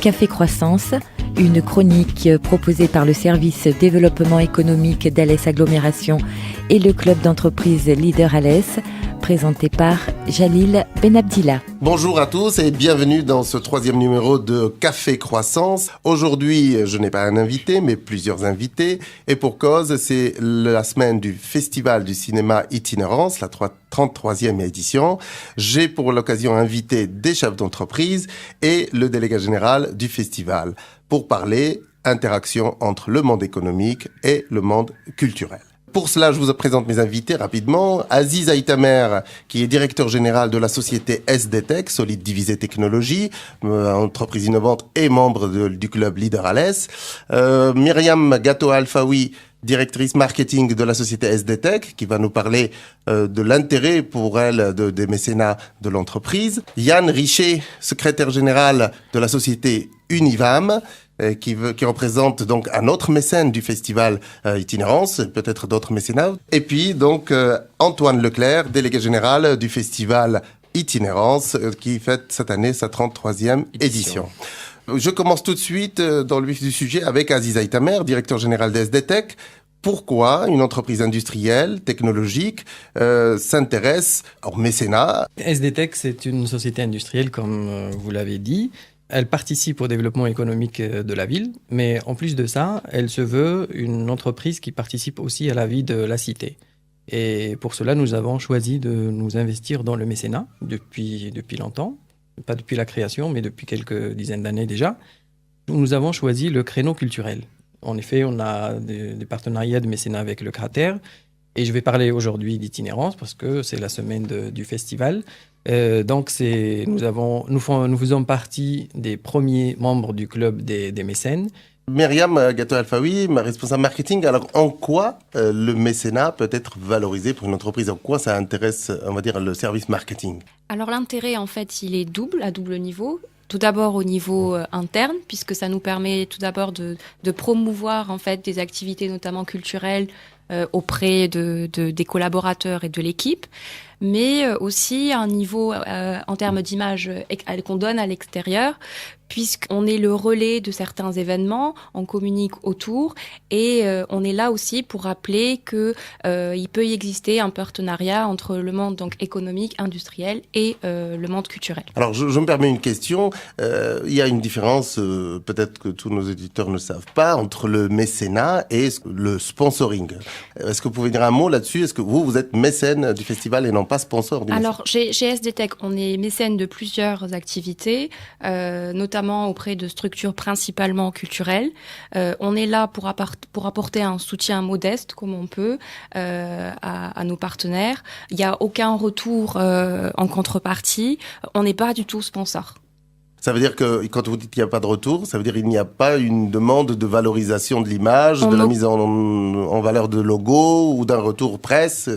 Café Croissance, une chronique proposée par le service développement économique d'Alès Agglomération et le club d'entreprise Leader Alès, présenté par Jalil Benabdillah. Bonjour à tous et bienvenue dans ce 3e numéro de Café Croissance. Aujourd'hui, je n'ai pas un invité, mais plusieurs invités. Et pour cause, c'est la semaine du Festival du cinéma Itinérance, la 33e édition. J'ai pour l'occasion invité des chefs d'entreprise et le délégué général du festival pour parler interaction entre le monde économique et le monde culturel. Pour cela, je vous présente mes invités rapidement. Aziz Aïtamer, qui est directeur général de la société SDTech, Solide Divisé Technologie, entreprise innovante et membre du club Leader Alès. Myriam Gato-Alfaoui, directrice marketing de la société SDTech, qui va nous parler de l'intérêt pour elle des mécénats de l'entreprise. Yann Richer, secrétaire général de la société Univam, qui représente donc un autre mécène du festival Itinérance, peut-être d'autres mécénats. Et puis donc Antoine Leclerc, délégué général du festival Itinérance, qui fête cette année sa 33e édition. Je commence tout de suite dans le vif du sujet avec Aziz Aïtamer, directeur général de SDTech. Pourquoi une entreprise industrielle, technologique, s'intéresse au mécénat ? SDTech, c'est une société industrielle, comme vous l'avez dit. Elle participe au développement économique de la ville, mais en plus de ça, elle se veut une entreprise qui participe aussi à la vie de la cité. Et pour cela, nous avons choisi de nous investir dans le mécénat depuis longtemps. Pas depuis la création, mais depuis quelques dizaines d'années déjà. Nous avons choisi le créneau culturel. En effet, on a des partenariats de mécénat avec le Cratère. Et je vais parler aujourd'hui d'itinérance parce que c'est la semaine du festival. Donc, nous faisons partie des premiers membres du club des mécènes. Myriam Gato-Alfaoui, ma responsable marketing. Alors, en quoi le mécénat peut être valorisé pour une entreprise ? En quoi ça intéresse, on va dire, le service marketing ? Alors, l'intérêt, en fait, il est à double niveau. Tout d'abord au niveau interne, puisque ça nous permet tout d'abord de promouvoir, en fait, des activités notamment culturelles auprès des collaborateurs et de l'équipe, mais aussi un niveau en termes d'image qu'on donne à l'extérieur, puisqu'on est le relais de certains événements, on communique autour et on est là aussi pour rappeler que il peut y exister un partenariat entre le monde donc économique, industriel et le monde culturel. Alors je me permets une question. Il y a une différence, peut-être que tous nos éditeurs ne savent pas, entre le mécénat et le sponsoring. Est-ce que vous pouvez dire un mot là-dessus ? Est-ce que vous êtes mécène du festival et non pas sponsor du Alors chez SDTech, on est mécène de plusieurs activités, notamment auprès de structures principalement culturelles. On est là pour apporter un soutien modeste, comme on peut, à nos partenaires. Il n'y a aucun retour en contrepartie. On n'est pas du tout sponsor. Ça veut dire que quand vous dites qu'il n'y a pas de retour, ça veut dire qu'il n'y a pas une demande de valorisation de l'image, de la mise en valeur de logo ou d'un retour presse ?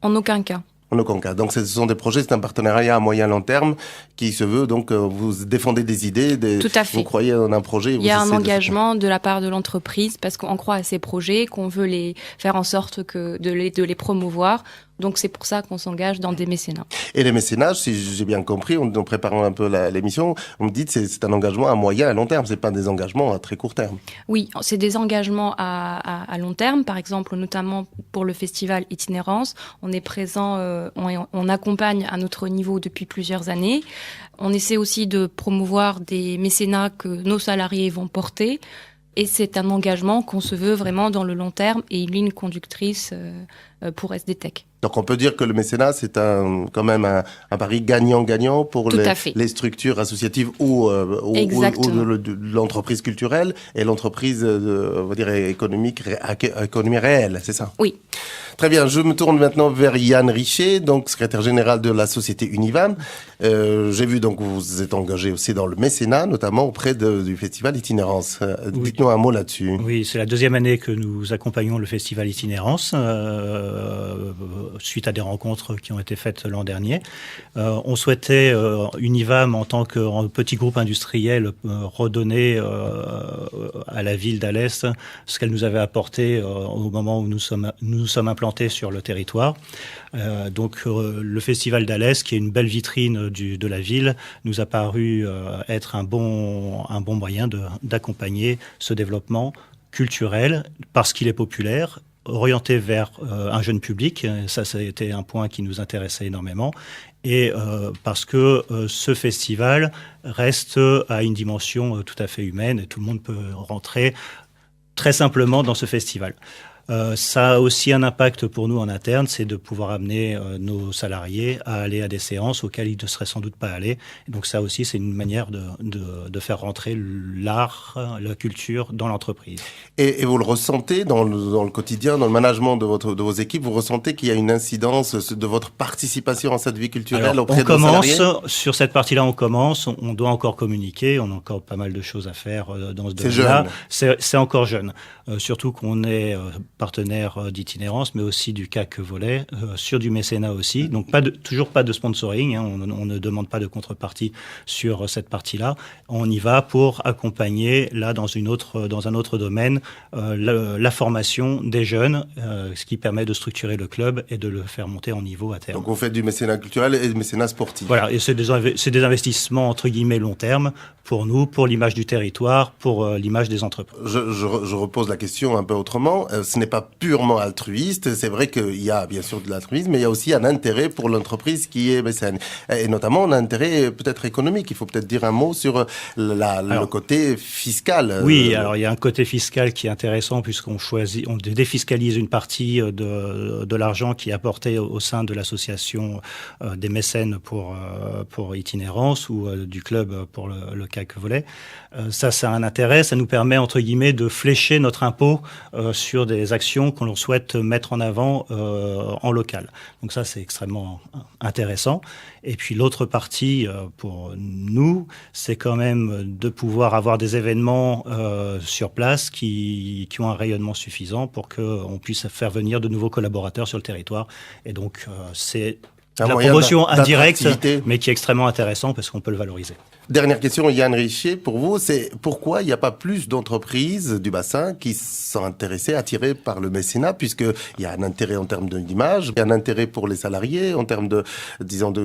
En aucun cas. En aucun cas. Donc ce sont des projets, c'est un partenariat à moyen long terme qui se veut, donc vous défendez des idées, Tout à fait. Vous croyez en un projet. Il y a un engagement de la part de l'entreprise parce qu'on croit à ces projets, qu'on veut les faire en sorte de les promouvoir. Donc c'est pour ça qu'on s'engage dans des mécénats. Et les mécénages, si j'ai bien compris, en préparant un peu l'émission, on me dit que c'est un engagement à moyen et à long terme, c'est pas des engagements à très court terme. Oui, c'est des engagements à long terme. Par exemple, notamment pour le festival Itinérance, on est présent, on accompagne à notre niveau depuis plusieurs années. On essaie aussi de promouvoir des mécénats que nos salariés vont porter. Et c'est un engagement qu'on se veut vraiment dans le long terme et une ligne conductrice pour SDTech. Donc on peut dire que le mécénat, c'est quand même un pari gagnant-gagnant pour les structures associatives ou l'entreprise culturelle et l'entreprise, on va dire, économie réelle, c'est ça ? Oui. Très bien, je me tourne maintenant vers Yann Richer, donc secrétaire général de la société Univam. J'ai vu donc que vous êtes engagé aussi dans le mécénat, notamment auprès du festival Itinérance. Oui. Dites-nous un mot là-dessus. Oui, c'est la 2e année que nous accompagnons le festival Itinérance. suite à des rencontres qui ont été faites l'an dernier. On souhaitait, Univam, en tant que petit groupe industriel, redonner à la ville d'Alès ce qu'elle nous avait apporté au moment où nous sommes implantés sur le territoire. Donc le festival d'Alès, qui est une belle vitrine de la ville, nous a paru être un bon moyen d'accompagner ce développement culturel parce qu'il est populaire, orienté vers un jeune public. Ça a été un point qui nous intéressait énormément. Et parce que ce festival reste à une dimension tout à fait humaine et tout le monde peut rentrer très simplement dans ce festival. Ça a aussi un impact pour nous en interne, c'est de pouvoir amener nos salariés à aller à des séances auxquelles ils ne seraient sans doute pas allés. Et donc ça aussi, c'est une manière de faire rentrer l'art, la culture dans l'entreprise. Et vous le ressentez dans le quotidien, dans le management de vos équipes, vous ressentez qu'il y a une incidence de votre participation à cette vie culturelle auprès de vos salariés ? Sur cette partie-là, on doit encore communiquer, on a encore pas mal de choses à faire dans ce domaine-là. C'est encore jeune, surtout qu'on est partenaire d'itinérance, mais aussi du CAC Volet, sur du mécénat aussi. Donc toujours pas de sponsoring, hein, on ne demande pas de contrepartie sur cette partie-là. On y va pour accompagner, là, dans un autre domaine, la formation des jeunes, ce qui permet de structurer le club et de le faire monter en niveau à terme. Donc on fait du mécénat culturel et du mécénat sportif. Voilà, et c'est des investissements entre guillemets long terme pour nous, pour l'image du territoire, pour l'image des entreprises. Je repose la question un peu autrement. Ce n'est pas purement altruiste. C'est vrai qu'il y a bien sûr de l'altruisme, mais il y a aussi un intérêt pour l'entreprise qui est mécène. Et notamment un intérêt peut-être économique. Il faut peut-être dire un mot sur le côté fiscal. Oui, alors il y a un côté fiscal qui est intéressant puisqu'on défiscalise une partie de l'argent qui est apporté au sein de l'association des mécènes pour itinérance ou du club pour le CAC Volet. Ça a un intérêt. Ça nous permet, entre guillemets, de flécher notre impôt sur des actions qu'on souhaite mettre en avant en local. Donc ça, c'est extrêmement intéressant. Et puis l'autre partie pour nous, c'est quand même de pouvoir avoir des événements sur place qui ont un rayonnement suffisant pour qu'on puisse faire venir de nouveaux collaborateurs sur le territoire. Et donc c'est la promotion indirecte, mais qui est extrêmement intéressant parce qu'on peut le valoriser. Dernière question, Yann Richier, pour vous, c'est pourquoi il n'y a pas plus d'entreprises du bassin qui sont intéressées, attirées par le mécénat, puisqu'il y a un intérêt en termes d'image, il y a un intérêt pour les salariés, en termes de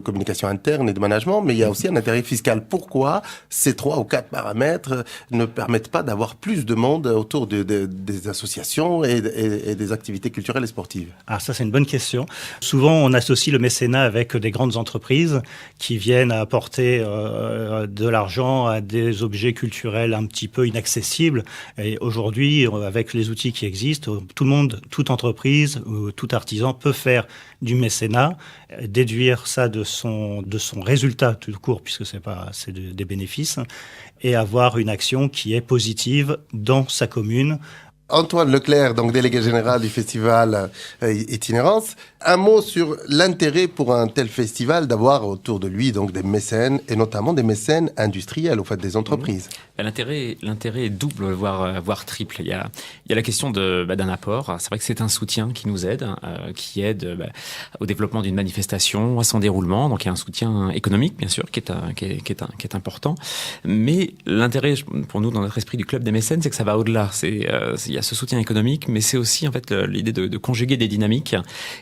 communication interne et de management, mais il y a aussi un intérêt fiscal. Pourquoi ces 3 ou 4 paramètres ne permettent pas d'avoir plus de monde autour des associations et des activités culturelles et sportives ? Ah, ça, c'est une bonne question. Souvent, on associe le mécénat avec des grandes entreprises qui viennent à apporter de l'argent à des objets culturels un petit peu inaccessibles. Et aujourd'hui, avec les outils qui existent, tout le monde, toute entreprise, tout artisan peut faire du mécénat, déduire ça de son résultat tout court, puisque c'est des bénéfices, et avoir une action qui est positive dans sa commune. Antoine Leclerc, donc délégué général du festival Itinérance. Un mot sur l'intérêt pour un tel festival d'avoir autour de lui donc des mécènes et notamment des mécènes industriels, au fait des entreprises. L'intérêt est double, voire triple. Il y a la question d'un apport. C'est vrai que c'est un soutien qui nous aide, qui aide au développement d'une manifestation, à son déroulement. Donc il y a un soutien économique, bien sûr, qui est important. Mais l'intérêt pour nous dans notre esprit du club des mécènes, c'est que ça va au-delà. Il y a ce soutien économique, mais c'est aussi en fait l'idée de conjuguer des dynamiques.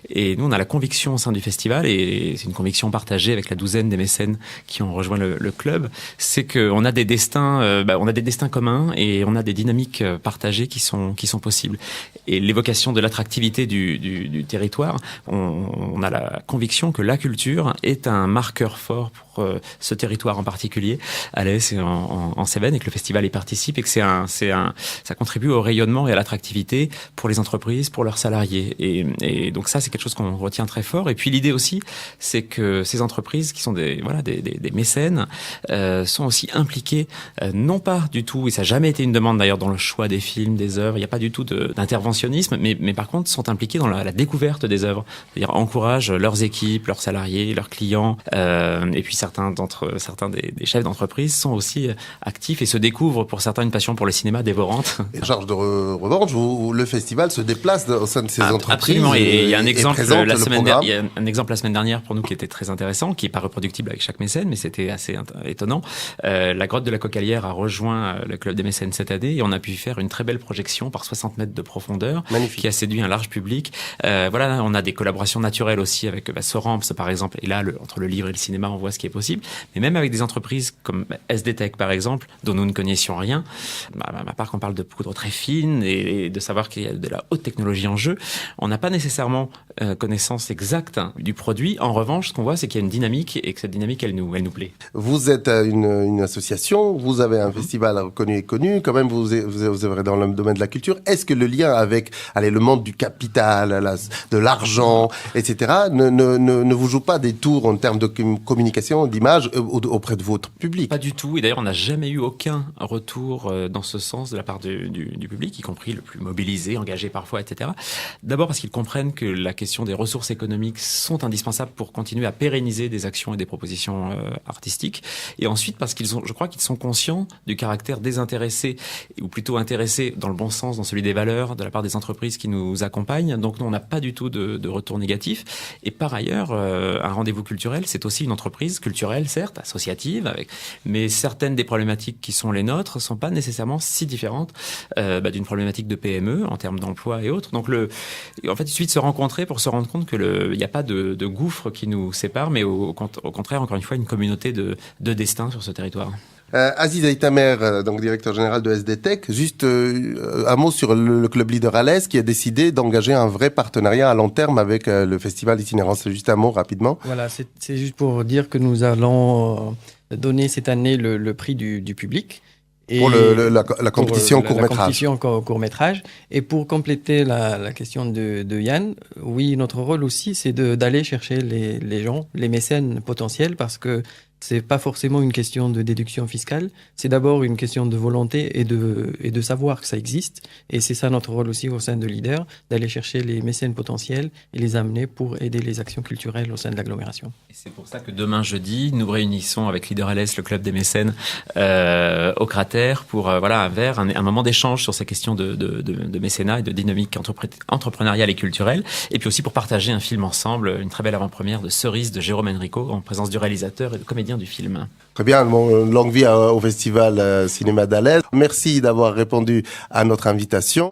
Et nous, on a la conviction au sein du festival, et c'est une conviction partagée avec la douzaine des mécènes qui ont rejoint le club, c'est qu'on a des destins, communs et on a des dynamiques partagées qui sont possibles. Et l'évocation de l'attractivité du territoire, on a la conviction que la culture est un marqueur fort pour ce territoire en particulier, Alès et en Cévennes, et que le festival y participe, et que ça contribue au rayonnement et à l'attractivité pour les entreprises, pour leurs salariés. Et donc ça, c'est quelque chose qu'on retient très fort. Et puis l'idée aussi, c'est que ces entreprises qui sont des mécènes sont aussi impliquées non non pas du tout, et ça n'a jamais été une demande d'ailleurs dans le choix des films, des œuvres, il n'y a pas du tout d'interventionnisme, mais par contre sont impliqués dans la découverte des œuvres, c'est-à-dire encouragent leurs équipes, leurs salariés, leurs clients, et puis certains des chefs d'entreprise sont aussi actifs et se découvrent pour certains une passion pour le cinéma dévorante. Et charge de revanche, le festival se déplace au sein de ces entreprises. Absolument, et il y a un exemple la semaine dernière pour nous qui était très intéressant, qui n'est pas reproductible avec chaque mécène, mais c'était assez étonnant. La grotte de la Cocalière a rejoint le club des mécènes cette année et on a pu faire une très belle projection par 60 mètres de profondeur. Magnifique. Qui a séduit un large public. Voilà, on a des collaborations naturelles aussi avec Soramps par exemple, et là entre le livre et le cinéma on voit ce qui est possible, mais même avec des entreprises comme SDTech par exemple, dont nous ne connaissions rien, à part qu'on parle de poudre très fine et de savoir qu'il y a de la haute technologie en jeu, on n'a pas nécessairement connaissance exacte du produit. En revanche, ce qu'on voit, c'est qu'il y a une dynamique et que cette dynamique, elle nous plaît. Vous êtes une association, vous avez un festival reconnu et connu, quand même vous œuvrez dans le domaine de la culture. Est-ce que le lien avec le monde du capital, de l'argent, etc., ne vous joue pas des tours en termes de communication, d'image auprès de votre public? Pas du tout, et d'ailleurs on n'a jamais eu aucun retour dans ce sens de la part du public, y compris le plus mobilisé, engagé parfois, etc. D'abord parce qu'ils comprennent que la question des ressources économiques sont indispensables pour continuer à pérenniser des actions et des propositions artistiques, et ensuite parce je crois qu'ils sont conscients du caractère désintéressé, ou plutôt intéressé dans le bon sens, dans celui des valeurs, de la part des entreprises qui nous accompagnent. Donc nous, on n'a pas du tout de retour négatif. Et par ailleurs, un rendez-vous culturel, c'est aussi une entreprise culturelle, certes, associative, mais certaines des problématiques qui sont les nôtres sont pas nécessairement si différentes d'une problématique de PME en termes d'emploi et autres. Donc en fait, il suffit de se rencontrer pour se rendre compte que il n'y a pas de gouffre qui nous sépare, mais au contraire, encore une fois, une communauté de destin sur ce territoire. Aziz Aïtamer, donc directeur général de SDTech, juste un mot sur le club Leader à l'Est qui a décidé d'engager un vrai partenariat à long terme avec le festival Itinérance. Juste un mot rapidement. Voilà, c'est juste pour dire que nous allons donner cette année le prix du public. Et pour la compétition court-métrage. La compétition court-métrage. Et pour compléter la question de Yann, oui, notre rôle aussi, c'est d'aller chercher les gens, les mécènes potentiels, parce que c'est pas forcément une question de déduction fiscale, c'est d'abord une question de volonté et de savoir que ça existe. Et c'est ça notre rôle aussi au sein de Leader, d'aller chercher les mécènes potentiels et les amener pour aider les actions culturelles au sein de l'agglomération. Et c'est pour ça que demain jeudi, nous réunissons avec Leader à l'Est, le club des mécènes, au Cratère pour un moment d'échange sur ces questions de mécénat et de dynamique entrepreneuriale et culturelle. Et puis aussi pour partager un film ensemble, une très belle avant-première de Cerise de Jérôme Enrico en présence du réalisateur et de comédien du film. Très bien, longue vie au Festival Cinéma d'Alès. Merci d'avoir répondu à notre invitation.